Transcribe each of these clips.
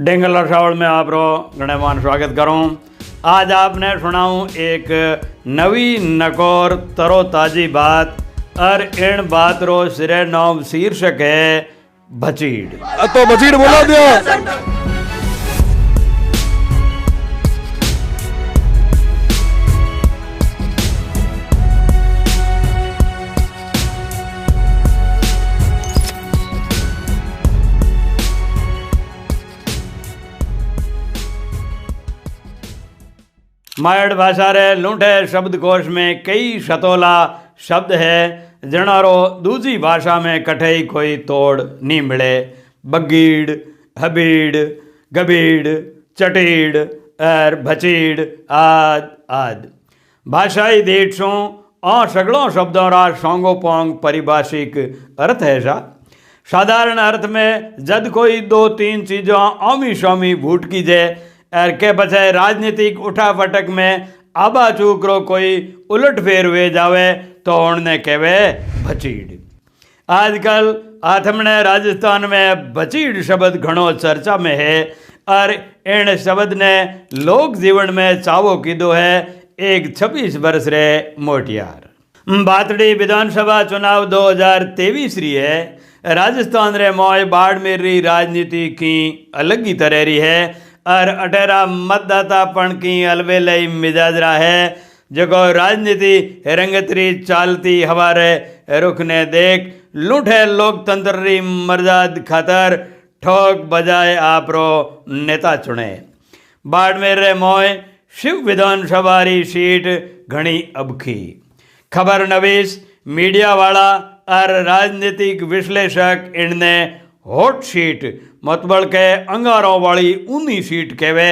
Dangle और श्रावण में आप रो गणमान स्वागत करूँ। आज आपने सुनाऊँ एक नवी नकोर तरोताजी बात और इन बात रो सिरे नाम शीर्षक है भचीड़। तो भचीड़ बोला दिया। मायड़ भाषा रे लूंठे शब्दकोश में कई शतोला शब्द है जनारो दूसरी भाषा में कठई कोई तोड़ नहीं मिले। बगीड़, हबीड़, गबीड़, चटीड़ और भचीड़ आद आद भाषाई देशों और सगड़ों शब्दों रा सोंगो पोंग परिभाषिक अर्थ है सा। साधारण अर्थ में जद कोई दो तीन चीज़ों आमी शामी भूट की जाए और के बजाय राजनीतिक उठापटक में आबा चूकरो कोई उलट फेर वे जावे तो उन्हें कहवे भचीड़। आजकल आथमने राजस्थान में भचीड़ शब्द घणो चर्चा में है और इन शब्द ने लोक जीवन में चावो कीधो है एक 26 वर्ष रे मोटियार। बातड़ी विधानसभा चुनाव 2023 री है। राजस्थान रे मोय बाड़मेर री राजनीति की अलग ही तरह री है और अटेरा मतदातापण की अलबेलई मिजाज रहा है जो राजनीति रंगतरी चालती हवारे रुख ने देख लूठे लोकतंत्र री मर्याद खातर ठोक बजाए आपरो नेता चुने। बाड़मेर रे मोय शिव विधानसभा री सीट घनी अबखी। खबर नवीस मीडिया वाला और राजनीतिक विश्लेषक इनने हॉट सीट मतबल के अंगारों वाली ऊनी सीट कहवे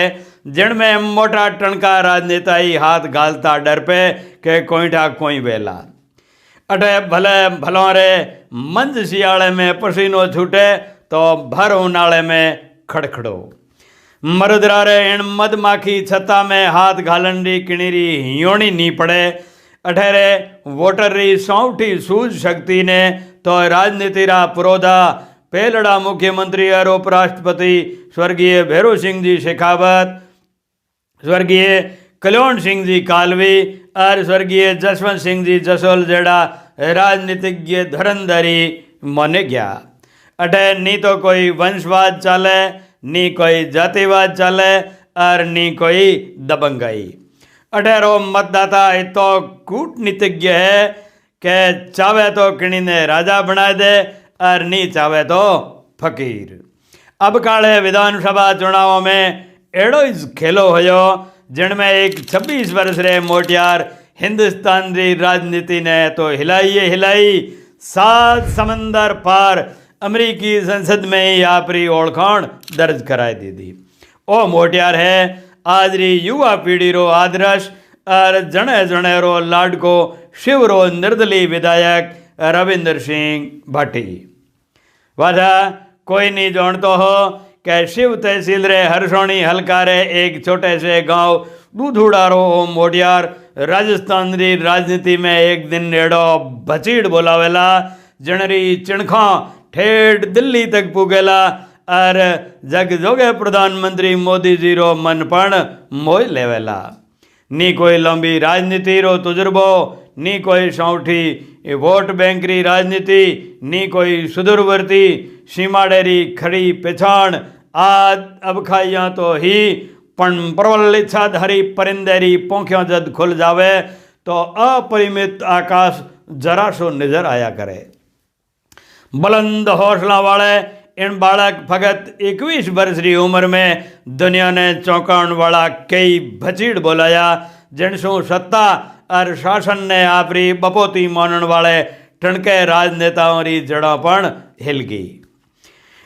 जिनमें मोटा टणका राजनेताई हाथ गालता डर पे के कोईठा कोई वेला। अटे भले भलों रे मंज सियाले में पसीनो छूटे तो भर उनाले में खड़खड़ो। मरुदरा रे इन मधमाखी छत्ता में हाथ घालन री किणीरी हियोणी नी पड़े। अठेरे वोटर री सौठी सूझ शक्ति ने तो राजनीति रा पुरोधा पहलड़ा मुख्यमंत्री और उपराष्ट्रपति स्वर्गीय भैरू सिंह जी शेखावत, स्वर्गीय कल्याण सिंह जी कालवी और स्वर्गीय जसवंत सिंह जी जसोल जेड़ा राजनीतिज्ञ धरंधरी माने गया। अटे नी तो कोई वंशवाद चले, नी कोई जातिवाद चले और नी कोई दबंगाई। अठेरो मतदाता इतो कूटनीतिज्ञ है के चावे तो किणी ने राजा बना दे और नी चावे तो फकीर। अब काले विधानसभा चुनाव में एड़ो खेलो होयो जिनमें एक 26 वर्ष रे मोटियार हिंदुस्तान री राजनीति ने तो हिलाई 7 समंदर पार अमेरिकी संसद में ही आपरी ओळखाण दर्ज कराई दी थी। ओ मोटियार है आज री युवा पीढ़ी रो आदर्श और जने जने रो लाडको शिव रो निर्दलीय विधायक रविंद्र सिंह भाटी। वादा कोई नहीं जानतो हो कि शिव तहसील रे हरसोणी हल्का रे एक छोटे से गांव दूधुड़ा रो मोटियार राजस्थान री राजनीति में एक दिन एड़ो भचीड़ बोलावेला जनरी चिणखा ठेठ दिल्ली तक पुगेला और जग जोगे प्रधानमंत्री मोदी जी रो मन पण मोह लेवेला। नी कोई लंबी राजनीति रो तजुर्बो, नी कोई सौठी वोट बैंक री राजनीति, नी कोई सुदूरवर्ती सीमाड़े री खड़ी पहचान आद अब खाइया तो ही पण प्रवलित हरी परिंदेरी पोंखियों जद खुल जावे तो अपरिमित आकाश जरा सो नजर आया करे। बुलंद हौसला वाले इन बालक भगत 21 वर्ष की उम्र में दुनिया ने चौंकाने वाला कई भचीड़ बोलाया जिनसों सत्ता और शासन ने आपरी बपोती मानने वाले टणके राजनेताओं की जड़ों पर हिल गई।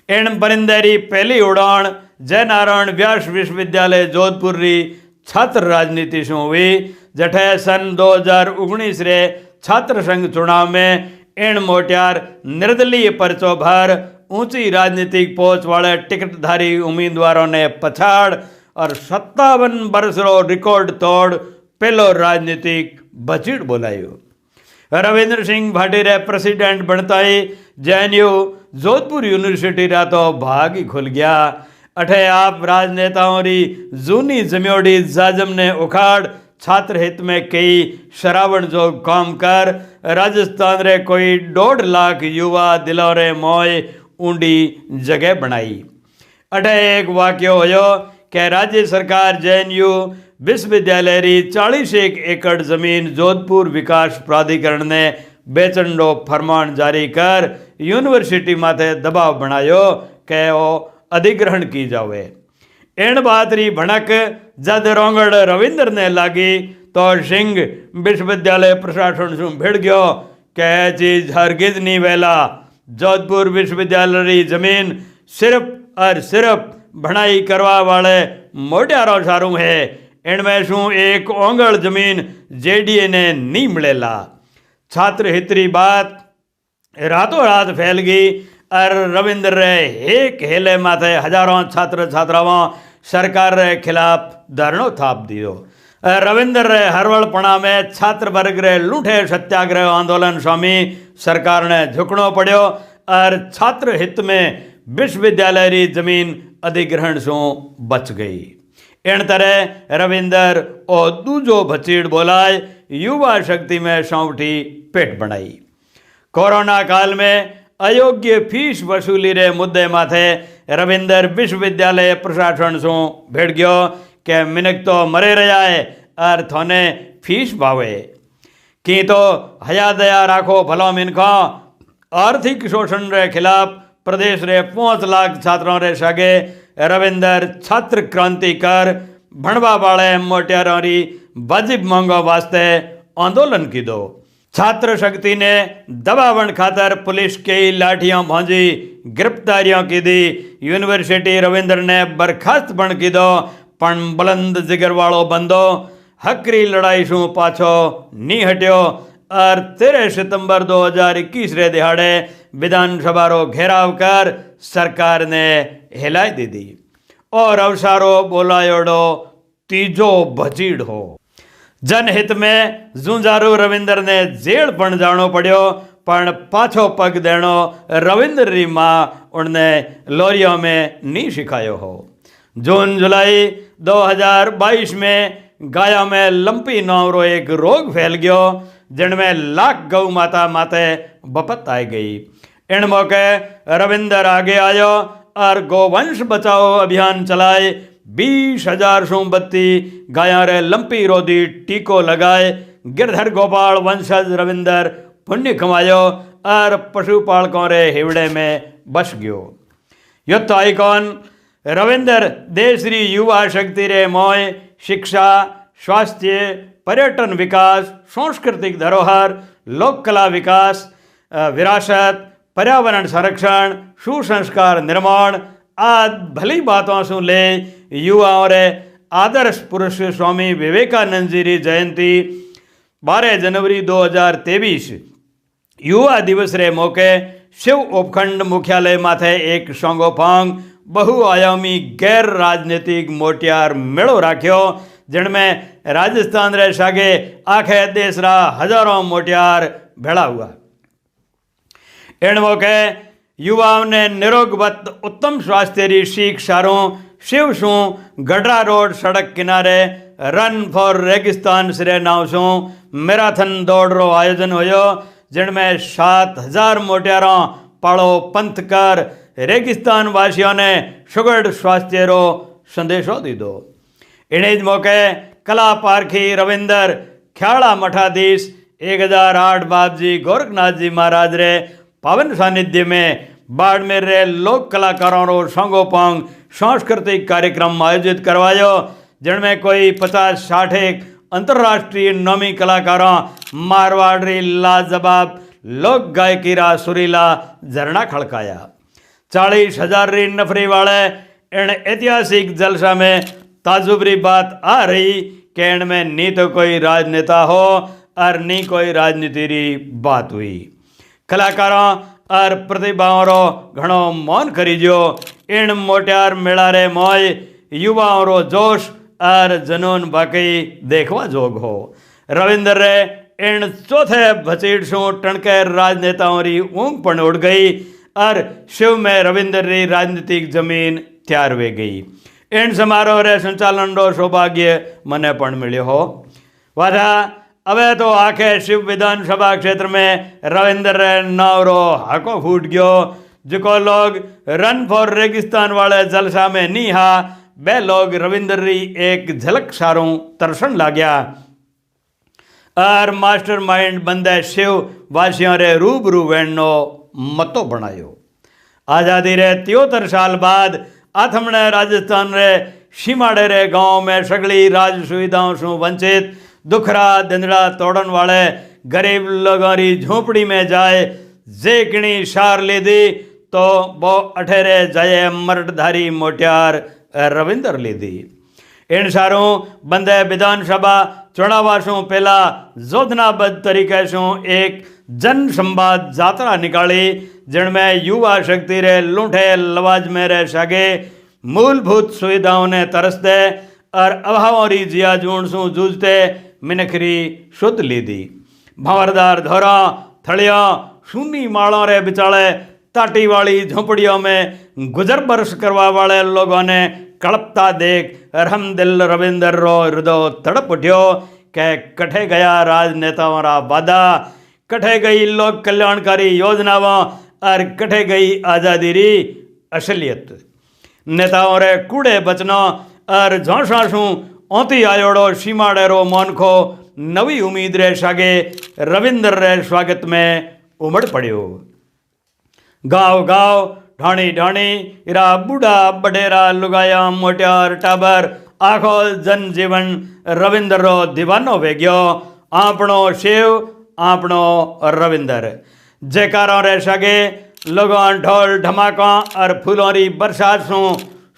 इन परिंदेरी पहली उड़ान जय नारायण व्यास विश्वविद्यालय जोधपुर री छात्र राजनीति से हुई जठे सन 2019 रे छात्र संघ चुनाव में इन मोटियार निर्दलीय पर्चो भर ऊंची राजनीतिक पहुंच वाले टिकटधारी उम्मीदवारों ने पछाड़ और 57 वर्ष रो रिकॉर्ड तोड़ पहलो राजनीतिक भचीड़ बोलायो। रविंद्र सिंह भाटी रे प्रेसिडेंट बनता ही JNU जोधपुर यूनिवर्सिटी रा तो भाग ही खुल गया अठे आप राजनेताओं री जूनी जमियोड़ी जाजम ने उखाड़ छात्र हित में कई शरावण जो काम कर राजस्थान रे कोई 1.5 लाख युवा दिलों रे मोय ऊंडी जगह बनाई। अठे एक वाक्य होयो कि राज्य सरकार JNU विश्वविद्यालय री 40 एकड़ जमीन जोधपुर विकास प्राधिकरण ने बेचण रो फरमान जारी कर यूनिवर्सिटी माथे दबाव बनायो कि वो अधिग्रहण की जावे। इन बात री भनक जद रोंगड़ रविंद्र ने लागी तो सिंह विश्वविद्यालय प्रशासन से भिड़ गयो कि चीज हरगिज नहीं वेला। जोधपुर विश्वविद्यालय री जमीन सिर्फ और सिर्फ भणाई करवा वाले मोटियारों सारू है। इनमें शू एक ओंगल जमीन JDA ने नहीं मिलेला। छात्र हितरी बात रातों रात फैल गई और रविंद्र रे एक हेले माथे हजारों छात्र छात्राओं सरकार रे खिलाफ धरनो थाप दियो। रविंद्र रे हरवलपणा में छात्र वर्ग रे लूठे सत्याग्रह आंदोलन स्वामी सरकार ने झुकनो पड़ो और छात्र हित में विश्वविद्यालय री जमीन अधिग्रहण से बच गई। इन तरह रविंद्र और दूजो भचीड़ बोलाय युवा शक्ति में सौंठी पेट बनाई। कोरोना काल में अयोग्य फीस वसूली रे मुद्दे माथे रविंद्र विश्वविद्यालय प्रशासन से भिड़ गयो कि मिनक तो मरे रहा है और थोने फीस भावे कि तो हया दया राखो भलो मिनखो। आर्थिक शोषण रे खिलाफ प्रदेश रे 5 लाख छात्रों रे सगे रविंद्र छात्र क्रांति कर भणवा वाले मोटियारों री वाजिब मांगों वास्ते आंदोलन की दो। छात्र शक्ति ने दबावन खातर पुलिस की लाठियां भौजी गिरफ्तारियों की दी। यूनिवर्सिटी रविंद्र ने बर्खास्त बन की दो पण बुलंद जिगर वालों बंदो हकरी लड़ाई शू पाछो नी हट्यो और 13 सितंबर 2021 रे दिहाड़े विधानसभा रो घेराव कर सरकार ने हिलाई दी दी और अवसारो बोलायोड़ो तीजो भचीड़ हो। जनहित में जुंजारू रविंद्र ने जेल पण जानो पड़ो पण पाछो पग देनो रविंद्र री माँ उनने लोरियों में नहीं सिखायो हो। जून जुलाई 2022 में गायों में लंपी नाम एक रोग फैल गयो जिनमें लाख गौ माता माते बपत आई गई। इन मौके रविंद्र आगे आयो और गोवंश बचाओ अभियान चलाए। 20,000 सोमबत्ती गाया रे लंपी रोधी टीको लगाए। गिरधर गोपाल वंशज रविंद्र पुण्य कमायो और पशुपालकों रे हिवड़े में बस गयो। युद्ध आइकॉन रविंद्र देश री युवा शक्ति रे मोय शिक्षा स्वास्थ्य पर्यटन विकास सांस्कृतिक धरोहर लोक कला विकास विरासत पर्यावरण संरक्षण सुसंस्कार निर्माण आदि भली बातों से ले युवाओं रे आदर्श पुरुष स्वामी विवेकानंद जी री जयंती 12 जनवरी 2023 युवा दिवस रे मौके शिव उपखंड मुख्यालय माथे एक सोंगोफांग बहुआयामी गैर राजनीतिक मोटियार मेड़ो राख्यो जिनमें राजस्थान रे सागे आखे देश रा हजारों मोटियार भेड़ा हुआ। इन मौके युवाओं ने निरोगवत उत्तम स्वास्थ्य री सीख सारों शिव सू गडरा रोड सड़क किनारे रन फॉर रेगिस्तान श्रे नाव सू मैराथन दौड़ रो आयोजन होयो जिनमें 7,000 मोटियारों पाड़ो पंथ कर रेगिस्तान वासियों ने सुगढ़ स्वास्थ्य रो संदेशो दी दो। इन्हीं मौके कला पारखी रविंद्र ख्याड़ा मठाधीश 1008 बाबजी गोरखनाथ जी महाराज रे पावन सानिध्य में बाड़मेर रे लोक कलाकारों रो संगोपांग सांस्कृतिक कार्यक्रम आयोजित करवायो जिनमें कोई 50-60 अंतर्राष्ट्रीय नामी कलाकारों मारवाड़ री लाजवाब लोक गायकी रा सुरीला झरना खड़काया। 40,000 री नफरी वाले इन ऐतिहासिक जलसा में ताजुबरी बात आ रही कि इनमें नी तो कोई राजनेता हो और नी कोई राजनीति री बात हुई। कलाकारों और प्रतिभाओं रो घणो मौन करीजो। इन मोटियार मेला रे मोय युवाओं रो जोश और जनून बाकी देखवा जोग हो। रविंद्र रे इन चौथे भचीड़ सू टणके राजनेताओं री ऊँग पण उड़ गई और शिव में रविंदर री राजनीतिक जमीन तैयार वे गई। इन समारोह रे संचालन रो सौभाग्य मने पण मिल्यो हो। वादा अबे तो आखे शिव विधानसभा क्षेत्र में रविंदर रे नाव रो हाको फूट गयो। जिको लोग रन फॉर रेगिस्तान वाले जलसा में नी हा, बे लोग रविंदर री एक झलक सारू तरसन लाग्या और मास्टर माइंड बंदे शिव वासियों रे रूबरू वेणनो मतो बनायो। आज़ादी रे 73 साल बाद आथमणे राजस्थान रे सीमाड़े रे गांव में सगली राज सुविधाओं से वंचित दुखरा दिंदड़ा तोड़न वाले गरीब लोगों री झोपड़ी में जाए जे किणी शार ले दी तो वो अठेरे जाए मर्दधारी मोटियार रविंदर ले दी। इन सारों बंदे विधानसभा चुनावा से पहला योजनाबद्ध तरीके से एक जन संवाद यात्रा निकाली, जिनमें युवा शक्ति रे लूठे लवाज में रह सके मूलभूत सुविधाओं ने तरसते और अभावों री जिया जून से जूझते मिनखरी शुद्ध ली दी। भंवरदार धोरा थड़िया सुनी माड़ों रे बिचाले ताटी वाली झोपड़ियों में गुजर बरस करवा वाले लोगों ने कड़पता देख रहम दिल रविंदर रो हृदय तड़प उठ्यो के कठे गया राजनेताओं रा वादा, कठे गई लोक कल्याणकारी योजनाओं और कठे गई आज़ादी री असलियत। नेताओं रे कूड़े बचनों और झोंसासू ओती आयोड़ो सीमाड़ेरो मोनखो नवी उम्मीद रे सागे रविंदर रे स्वागत में उमड़ पड़ियो। गाँव गाँव ढाणी ढाणी इरा बूढ़ा बडेरा लुगाया मोटियार टाबर आखो जनजीवन रविंदर रो दीवानो वे गयो। आपणो शिव आपणो रविंदर जयकारों रे सगे लोगों ढोल धमाका और फूलों री बरसात सू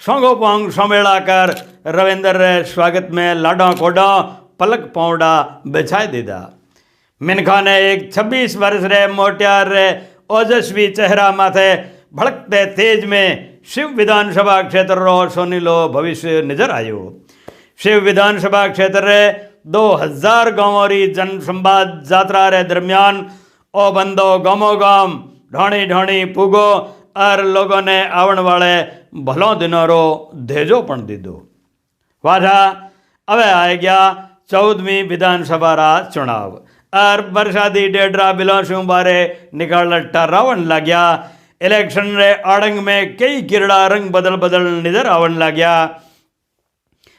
सोंगो पोंग समेला कर रविंदर रे स्वागत में लाडा कोडा पलक पौड़ा बिछाई दीदा। मिनखा ने एक 26 वर्ष रे मोटियार रे ओजस्वी चेहरा माथे भड़कते तेज में शिव विधानसभा क्षेत्र रो सोनीलो भविष्य नजर आयो। शिव विधानसभा क्षेत्र रे 2000 गांवों री जन संवाद यात्रा रे दरमियान ओ बंदो गामो गाम ढोणी ढोणी पुगो और लोगों ने आवन वाले भलों दिनों रो धेजो पण दीदो। वाधा अवे आए गया 14वीं विधानसभा रा चुनाव और बरसाती डेडरा बिलों से बारे निकाल टरावन लग गया। इलेक्शन रे आड़ंग में कई किरड़ा रंग बदल बदल नजर आवन लग गया।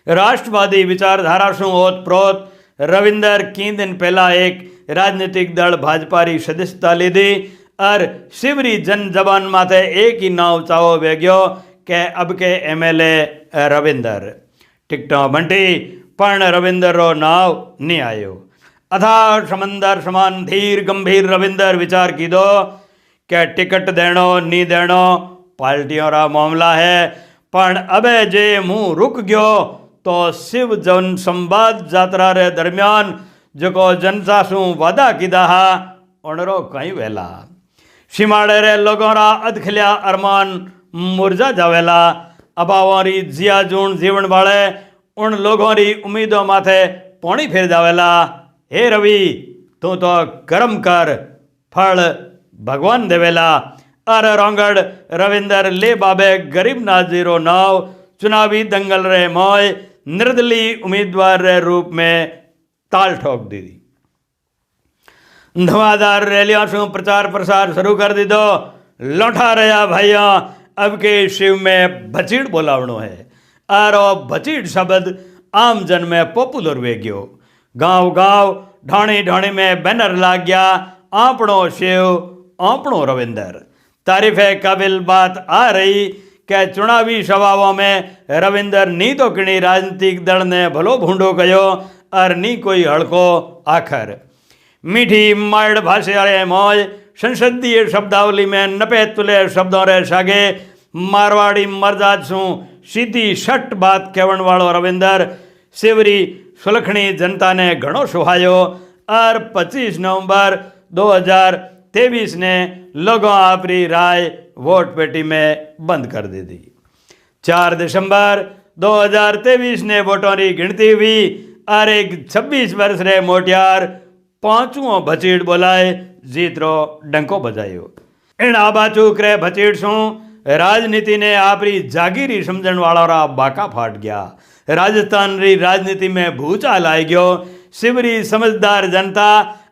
राष्ट्रवादी विचारधारा से ओत प्रोत रविंदर की दिन पहला एक राजनीतिक दल भाजपा री सदस्यता ली दी और शिवरी जन जबान माथे एक ही नाव चाहो वेग्यो के अब के एमएलए रविंदर टिकटों बंटी पण रविंदर रो नाव नहीं आयो। अथाह समंदर समान धीर गंभीर रविंदर विचार की दो के टिकट देनो नी देनो पार्टियों रा मामला है, पण अबे जे मुंह रुक गयो तो शिव जन संवाद यात्रा रे दरमियान जो जनता सू वादा कीधा हा उनरो कई वेला। सीमाड़े रे लोगों रा अदखलिया अरमान मुरझा जावेला। अभावों री जिया जून जीवन वाले उन लोगों री उम्मीदों माथे पानी फिर जावेला। हे रवि तू तो कर्म कर फल भगवान देवेला। अर रोंगड़ रविंदर ले बाबे गरीब नाजीरो नाव चुनावी दंगल रे मोय निर्दलीय उम्मीदवार रे रूप में ताल ठोक दी। धुआंधार रैलियों से प्रचार प्रसार शुरू कर दी दो। लौटा रहा भाइयों अब के शिव में भचीड़ बोलावणो है और भचीड़ शब्द आम जन में पॉपुलर वे गयो। गांव गांव ढाणी ढाणी में बैनर लाग गया आपणो शिव आपणो रविंदर। तारीफे काबिल बात आ रही कि चुनावी सभाओं में रविंदर नी तो किणी राजनीतिक दल ने भलो भूंडो कयो और नी कोई हड़को आखर। मीठी माड़ भाषा रे मौज संसदीय शब्दावली में नपे तुले शब्दों रे सागे मारवाड़ी मर्दाज सू सीधी शट बात कहण वालो रविंदर शिवरी सुलखणी जनता ने घणो सुहायो और 25 नवंबर 2023 ने लोगों अपनी राय वोट पेटी में बंद कर दी थी। 4 दिसंबर 2023 ने वोटों की गिनती हुई और एक 26 वर्ष रे मोटियार 5वां भचीड़ बोलाए जीत रो डंको बजायो। इन आबाचू करे भचीड़ शू राजनीति ने आपरी जागीरी समझण वाला रा बाका फाट गया। राजस्थान री राजनीति में भूचाल आई गयो। शिवरी समझदार जनता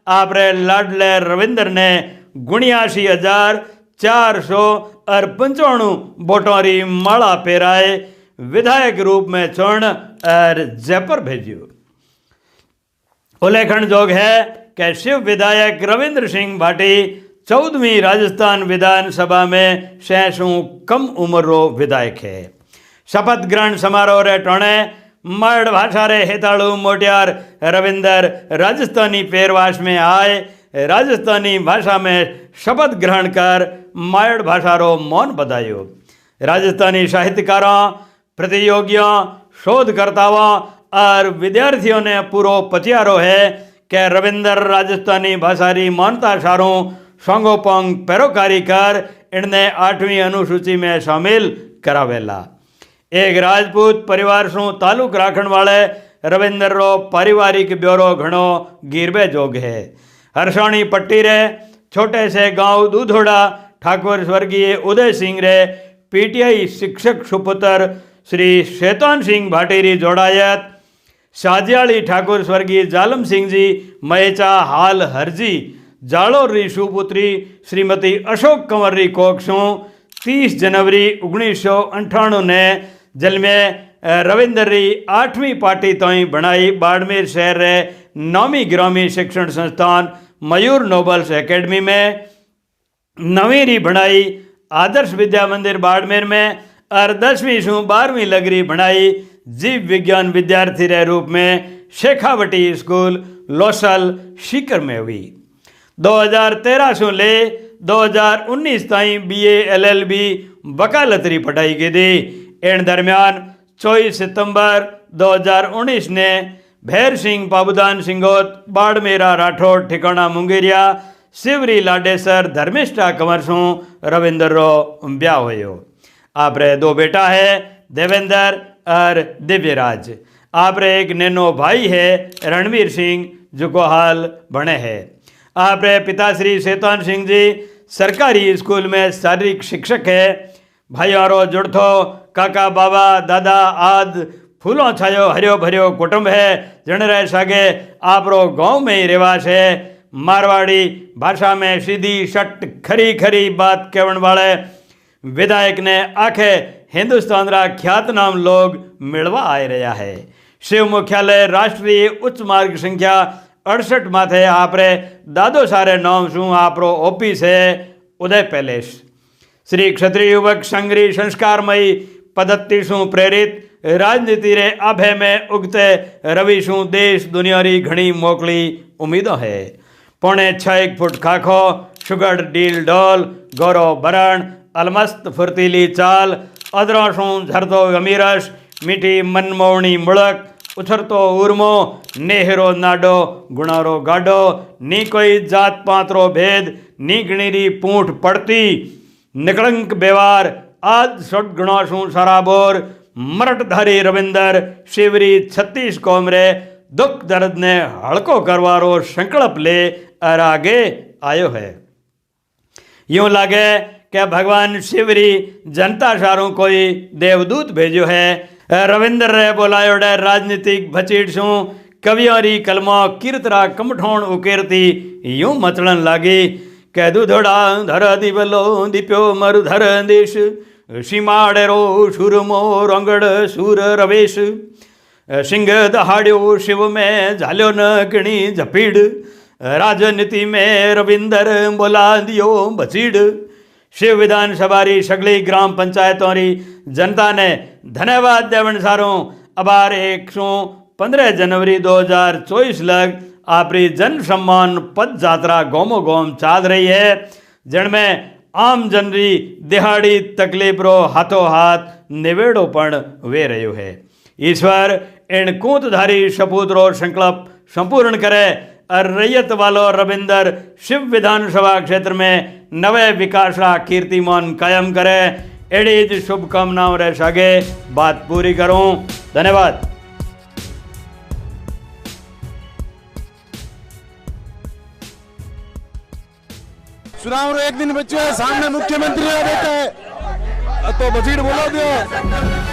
आपरे लाडले रविंद्र ने 79,495 वोटों री माला पेराए विधायक रूप में चुन और जयपुर भेजियो। उल्लेखन जोग है कि शिव विधायक रविंद्र सिंह भाटी 14वीं राजस्थान विधानसभा में 6 कम उम्र रो विधायक है। शपथ ग्रहण समारोह रे टोणे मर्द भाषा रे हेताड़ू मोटियार रविंदर राजस्थानी पेरवास में आए राजस्थानी भाषा में शपथ ग्रहण कर मायड़ भाषा रो मौन बधायो। राजस्थानी साहित्यकारों, प्रतियोगियों, शोधकर्ताओं और विद्यार्थियों ने पूरो पतियारो है कि रविंदर राजस्थानी भाषा री मानता सारों संगोपंग पैरोकारी कर इनने 8वीं अनुसूची में शामिल करावेला। एक राजपूत परिवार से ताल्लुक राखण वाले रविंदर रो पारिवारिक ब्योरो घणो गिरबे जोग है। हरसाणी पट्टी रे छोटे से गांव दूधोड़ा ठाकुर स्वर्गीय उदय सिंह रे पीटीआई शिक्षक सुपुत्र श्री शैतान सिंह भाटी री जोड़ायत साजियाली ठाकुर स्वर्गीय जालम सिंह जी महेचा हाल हरजी जालोर री सुपुत्री श्रीमती अशोक कंवर री कोकसू 30 जनवरी 1998 ने जन्मे रविंदर री 8वीं पार्टी तोई बनाई बाड़मेर शहर रे 9वीं ग्रामीण शिक्षण संस्थान मयूर नोबल्स एकेडमी में 9वीं री बनाई आदर्श विद्या मंदिर बाड़मेर में और 10वीं से 12वीं लगरी बनाई जीव विज्ञान विद्यार्थी रे रूप में शेखावटी स्कूल लोसल सीकर में हुई। 2013 से ले 2019 ताई BA LLB वकालत री पढ़ाई की थी। इन दरमियान 24 सितंबर 2019 ने भैर सिंह पाबुदान सिंगोत बाड़मेरा राठौड़ ठिकाना मुंगेरिया शिवरी लाडेसर धर्मिष्ठा कंवर सू रविंदर रो ब्याह होयो। आपरे 2 बेटा है देवेंद्र और दिव्यराज। आपरे एक नैनो भाई है रणवीर सिंह जो को हाल बने है। आपरे पिताश्री शैतान सिंह जी सरकारी स्कूल में शारीरिक शिक्षक है। भाइयों रो जुड़थो काका बाबा दादा आद फूलों छायो हरियो भरियो कुटुंब है जन रह सके आपरो गांव में ही रिवाज है। मारवाड़ी भाषा में सीधी शट खरी खरी बात कहने वाले विधायक ने आखे हिंदुस्तान रा ख्यातनाम लोग मिलवा आए रहा है। शिव मुख्यालय राष्ट्रीय उच्च मार्ग संख्या 68 माथे आपरे दादो सारे नाम शू आपरो ऑफिस है उदय पैलेस। श्री क्षत्रिय युवक संग्री संस्कारमयी पद्धति शू प्रेरित राजनीति रे आभे में उगते रवि शू देश दुनिया री घणी मोकली उम्मीदों है। 6.25 फुट खाखो शुगर डील डोल गौरव बरण अलमस्त फुर्तीली चाल अदरों शू झरतो अमीरस मीठी मनमोहनी मुड़क उछरतो उर्मो नेहरो नाडो गुणारो गाडो नी कोई जात पात्रो भेद नी गणीरी पूंठ पड़ती निकलंक व्यवहार आज सट गुणाशु सराबोर मरटधारी रविंदर शिवरी 36 कौम रे दुख दर्द ने हड़को करवारो संकल्प ले और आगे आयो है। यूं लगे कि भगवान शिवरी जनता सारू कोई देवदूत भेजो है। रविंदर रे बोलायोडे राजनीतिक भचीड़ शू कवियों री कलमों कीर्तरा कमठोण उकेरती यूं मचलन लागी के दूधोड़ा धर दिवलो दीप्यो मरुधर देश सीमाड़ेरो सुरमो रंगड़ सूर रवेश सिंह दहाड़ो शिव में झाल्यो न किणी झपीड़ राजनीति में रविंदर बोला दियो बचीड़। शिव विधानसभा री सगली ग्राम पंचायतों री जनता ने धन्यवाद देवन सारों अबार 115 जनवरी 2024 लग आपरी जन सम्मान पद यात्रा गोमो गोम चाल रही है जिनमें आम जनरी दिहाड़ी तकलीफ रो हाथों हाथ निवेड़ो पण वे रह्यो है। ईश्वर इन कूतधारी सपूत रो संकल्प संपूर्ण करे और रैयत वालो रविंदर शिव विधानसभा क्षेत्र में नवे विकास रा कीर्तिमान कायम करे। एड़ी ज शुभकामनाओं रह सके बात पूरी करूं। धन्यवाद। चुनाव रो एक दिन बच्चो है, सामने मुख्यमंत्री बैठा है तो बजीड़ बोला दियो।